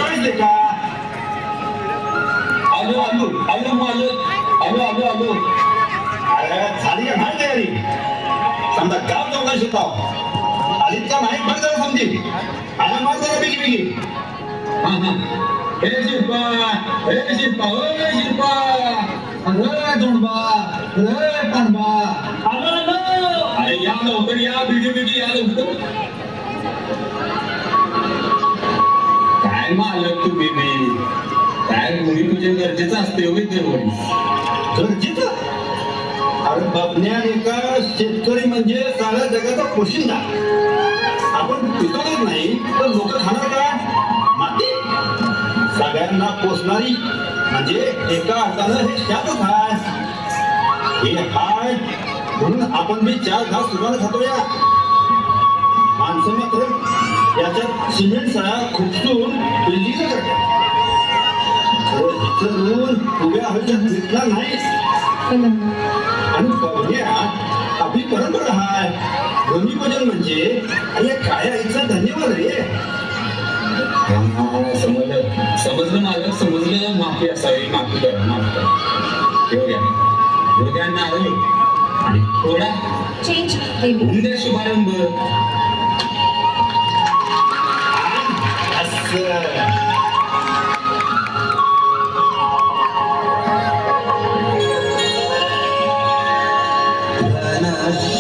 नाहीच का? आलो आलो आलो मालक आलो आलो आलो. अरे झाली का नाही तयारी? समजा गाव चौका शिकताव आलीत का नाही बघ जरा समजी. आला मार जरा बिगी बिगी. हा हा. हे शिल्पा हे शिल्पा अरे धोंडबा अरे पांडबा. आलो अरे या लवकर या बिडी बिडी या लवकर. काय मालक तुम्ही बी काय भूमिपूजन गरजेचं असते हो देवळी. गरजेचं? अरे बघण्या एका शेतकरी म्हणजे साऱ्या जगाचा पोशिंदा. आपण पिकवणार नाही तर लोक खाणार का? माती. सगळ्यांना पोसणारी म्हणजे एका अर्थानं हे शातच आहे. हे हाय म्हणून आपण बी चार घास सुखानं खातोया. माणसं मात्र याच्यात सिमेंट सळा खुपसून बिल्डिंग करतात. उभ्या हवेच्यात भेटणार नाही. आणि बघण्या आपली परंपरा हाय. भूमिपूजन म्हणजे अरे काळ्या आईचा धन्यवाद रे. समजलं समजलं मालक समजलं. माफी असावी माफी करा माफ करा. घेऊ द्या नारळ आणि थोडा चेंज होऊन द्या शुभारंभ.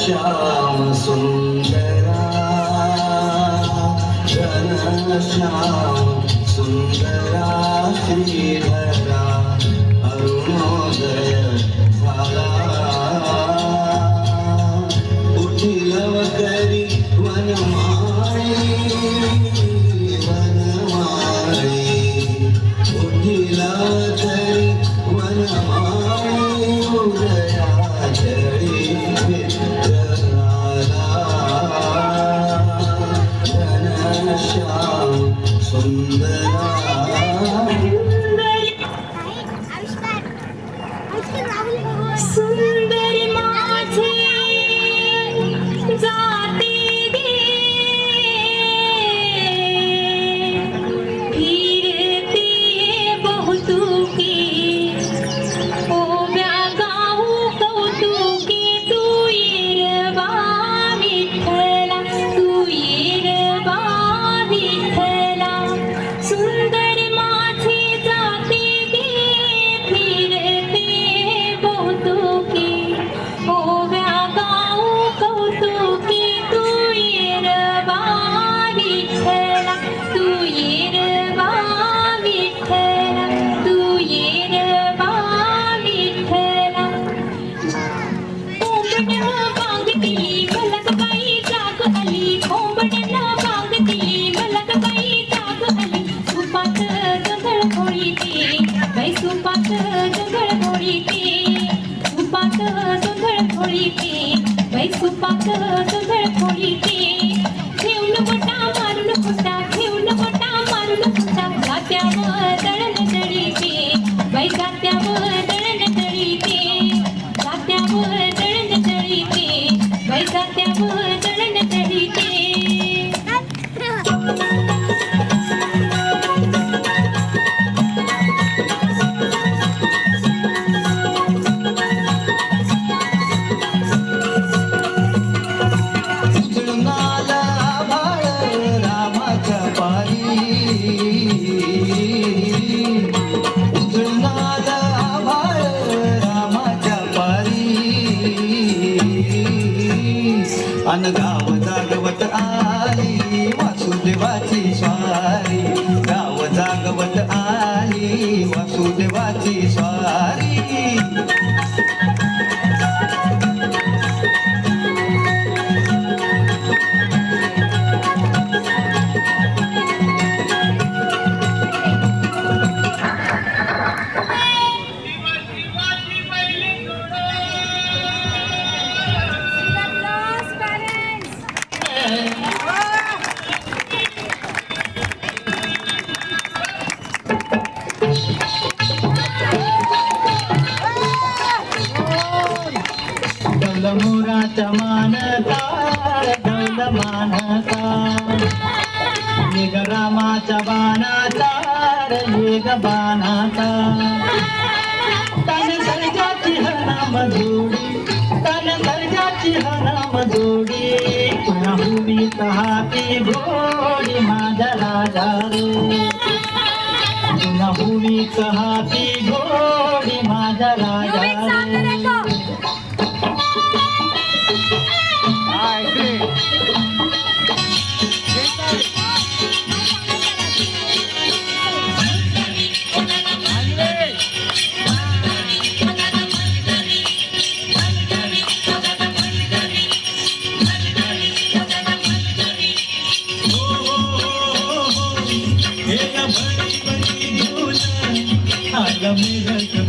श्याम सुंदरा घनश्याम सुंदरा श्रीधरा अरुणोदय झाला. उठिलव करी वनमाळी वनमाळी. उठिलव करी वनमाळी उदया जळी घनश्याम सुंदरा. सुंदर माझे जाते गे फिरते बहुतुकी ओव्या गाऊ कौतुकी. तू येरबा विठ्ठला तू येरबा विठ्ठला. सुंदर माझे जाते गे फिरते बहुतुकी ओव्या गाऊ कौतुकी. तू येरबा विठ्ठला तू येरबा विठ्ठला तू येरबा विठ्ठला. कोंबड्यानं बांगली मलक बाई जाग आली. कोंबड्यानं बांगली मलक बाई जाग आली. सुपात जंगळ खोळीते बाई सुपात जंगळ खोळीते. सुपात जंगळ खोळीते बाई सुपात जंगळ खोळीते. ठेवून बोटा मारून फुटा ठेवून बोटा मारून फुटा. जात्यावर दळण दळीते बाई जात्यावर दळण दळीते. जात्यावर दळण दळीते बाई जात्यावर दळण दळीते. उजळून आभाळ रामाच्या पारी. उजळून आभाळ रामाच्या पारी. अन गाव जागवत आली वासुदेवाची स्वारी. गाव जागवत आली वासुदेवाची स्वारी. डौलमुराचा मानता डौल मानता निगरामाचा बाणाचा हार वेग बाणाचा तन सर्जाची हनाम जोडी तन सर्जाची हनाम जोडी पुन्हा भूमी हाती घोडी माझा राजा रे पुन्हा भूमी हाती घोडी माझा राजा रे काय आग मेघ